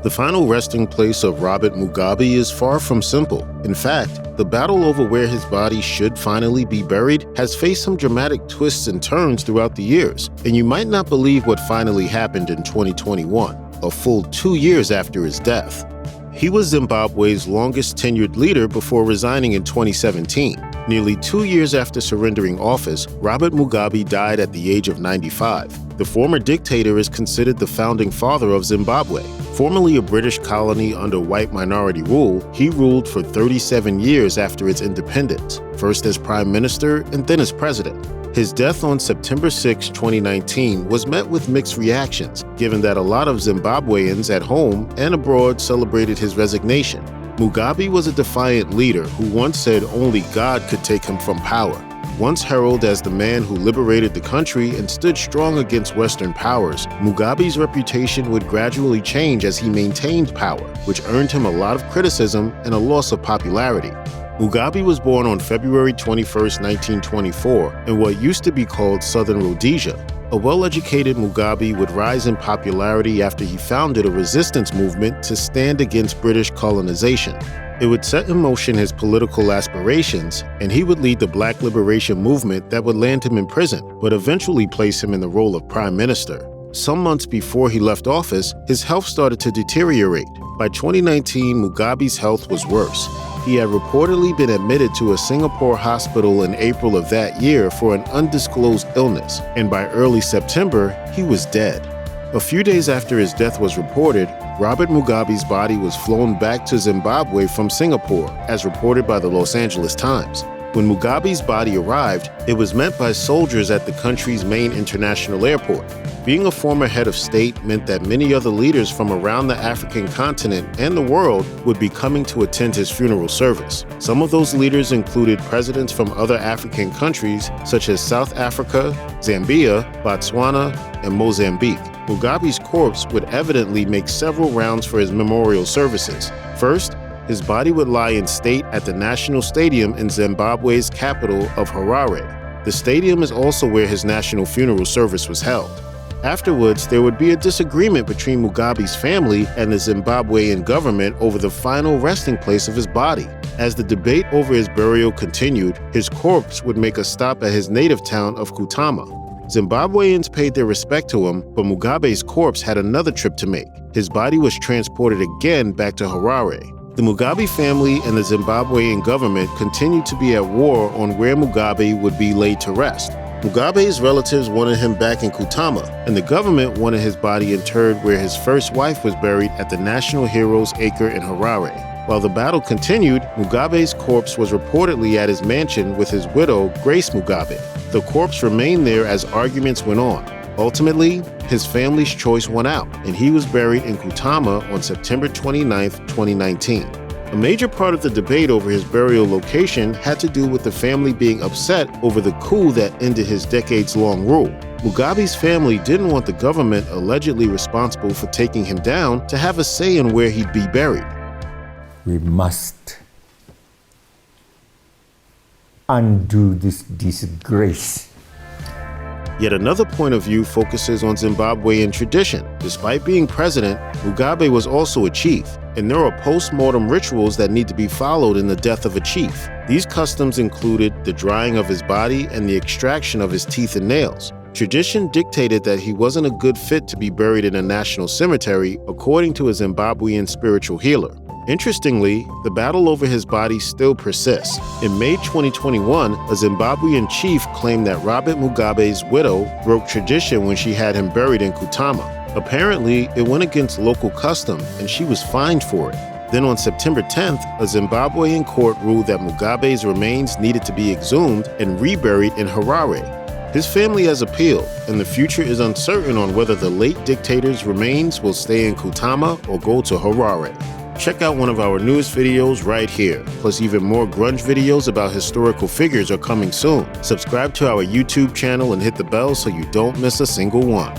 The final resting place of Robert Mugabe is far from simple. In fact, the battle over where his body should finally be buried has faced some dramatic twists and turns throughout the years, and you might not believe what finally happened in 2021, a full 2 years after his death. He was Zimbabwe's longest tenured leader before resigning in 2017. Nearly 2 years after surrendering office, Robert Mugabe died at the age of 95. The former dictator is considered the founding father of Zimbabwe. Formerly a British colony under white minority rule, he ruled for 37 years after its independence, first as prime minister and then as president. His death on September 6, 2019 was met with mixed reactions, given that a lot of Zimbabweans at home and abroad celebrated his resignation. Mugabe was a defiant leader who once said only God could take him from power. Once heralded as the man who liberated the country and stood strong against Western powers, Mugabe's reputation would gradually change as he maintained power, which earned him a lot of criticism and a loss of popularity. Mugabe was born on February 21, 1924, in what used to be called Southern Rhodesia. A well-educated Mugabe would rise in popularity after he founded a resistance movement to stand against British colonization. It would set in motion his political aspirations, and he would lead the Black liberation movement that would land him in prison, but eventually place him in the role of prime minister. Some months before he left office, his health started to deteriorate. By 2019, Mugabe's health was worse. He had reportedly been admitted to a Singapore hospital in April of that year for an undisclosed illness, and by early September, he was dead. A few days after his death was reported, Robert Mugabe's body was flown back to Zimbabwe from Singapore, as reported by the Los Angeles Times. When Mugabe's body arrived, it was met by soldiers at the country's main international airport. Being a former head of state meant that many other leaders from around the African continent and the world would be coming to attend his funeral service. Some of those leaders included presidents from other African countries such as South Africa, Zambia, Botswana, and Mozambique. Mugabe's corpse would evidently make several rounds for his memorial services. First, his body would lie in state at the National Stadium in Zimbabwe's capital of Harare. The stadium is also where his national funeral service was held. Afterwards, there would be a disagreement between Mugabe's family and the Zimbabwean government over the final resting place of his body. As the debate over his burial continued, his corpse would make a stop at his native town of Kutama. Zimbabweans paid their respect to him, but Mugabe's corpse had another trip to make. His body was transported again back to Harare. The Mugabe family and the Zimbabwean government continued to be at war on where Mugabe would be laid to rest. Mugabe's relatives wanted him back in Kutama, and the government wanted his body interred where his first wife was buried at the National Heroes Acre in Harare. While the battle continued, Mugabe's corpse was reportedly at his mansion with his widow, Grace Mugabe. The corpse remained there as arguments went on. Ultimately, his family's choice won out, and he was buried in Kutama on September 29, 2019. A major part of the debate over his burial location had to do with the family being upset over the coup that ended his decades-long rule. Mugabe's family didn't want the government allegedly responsible for taking him down to have a say in where he'd be buried. We must undo this disgrace. Yet another point of view focuses on Zimbabwean tradition. Despite being president, Mugabe was also a chief, and there are post-mortem rituals that need to be followed in the death of a chief. These customs included the drying of his body and the extraction of his teeth and nails. Tradition dictated that he wasn't a good fit to be buried in a national cemetery, according to a Zimbabwean spiritual healer. Interestingly, the battle over his body still persists. In May 2021, a Zimbabwean chief claimed that Robert Mugabe's widow broke tradition when she had him buried in Kutama. Apparently, it went against local custom, and she was fined for it. Then on September 10th, a Zimbabwean court ruled that Mugabe's remains needed to be exhumed and reburied in Harare. His family has appealed, and the future is uncertain on whether the late dictator's remains will stay in Kutama or go to Harare. Check out one of our newest videos right here. Plus, even more grunge videos about historical figures are coming soon. Subscribe to our YouTube channel and hit the bell so you don't miss a single one.